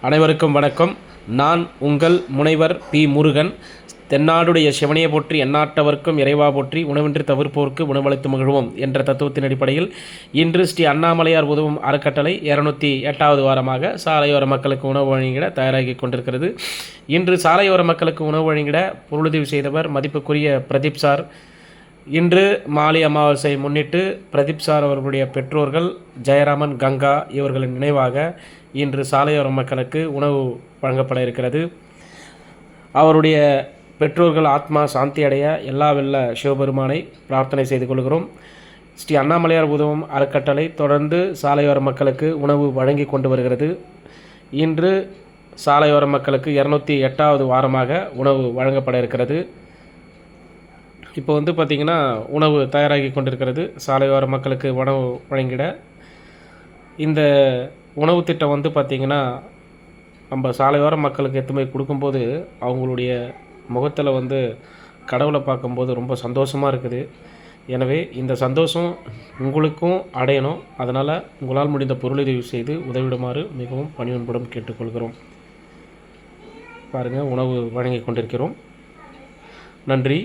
அனைவருக்கும் வணக்கம். நான் உங்கள் முனைவர் பி. முருகன். தென்னாடுடைய சிவனையை போற்றி எந்நாட்டவர்க்கும் இறைவா போற்றி உணவின்றி தவிர்ப்போருக்கு உணவளித்து மகிழ்வோம் என்ற தத்துவத்தின் அடிப்படையில் இன்று ஸ்ரீ அண்ணாமலையார் உதவும் அறக்கட்டளை 208வது வாரமாக சாலையோர மக்களுக்கு உணவு வழங்கிட தயாராகி கொண்டிருக்கிறது. இன்று சாலையோர மக்களுக்கு உணவு வழங்கிட பொருளுதவி செய்தவர் மதிப்புக்குரிய பிரதீப் சார். இன்று மாலை அமாவாசை முன்னிட்டு பிரதீப் சார் அவர்களுடைய பெற்றோர்கள் ஜெயராமன், கங்கா இவர்களின் நினைவாக இன்று சாலையோர மக்களுக்கு உணவு வழங்கப்பட இருக்கிறது. அவருடைய பெற்றோர்கள் ஆத்மா சாந்தி அடைய எல்லா வெல்ல சிவபெருமானை பிரார்த்தனை செய்து கொள்கிறோம். ஸ்ரீ அண்ணாமலையார் உதவும் அறக்கட்டளை தொடர்ந்து சாலையோர மக்களுக்கு உணவு வழங்கி கொண்டு வருகிறது. இன்று சாலையோர மக்களுக்கு 208வது வாரமாக உணவு வழங்கப்பட இருக்கிறது. இப்போ பார்த்திங்கன்னா உணவு தயாராகி கொண்டிருக்கிறது. சாலையோர மக்களுக்கு உணவு வழங்கிட இந்த உணவு திட்டம் பார்த்திங்கன்னா நம்ம சாலையோர மக்களுக்கு எத்துமே கொடுக்கும்போது அவங்களுடைய முகத்தில் கடவுளை பார்க்கும்போது ரொம்ப சந்தோஷமாக இருக்குது. எனவே இந்த சந்தோஷம் உங்களுக்கும் அடையணும். அதனால் உங்களால் முடிந்த பொருளுதவி செய்து உதவிடுமாறு மிகவும் பணிவன்புடன் கேட்டுக்கொள்கிறோம். பாருங்கள், உணவு வழங்கி கொண்டிருக்கிறோம். நன்றி.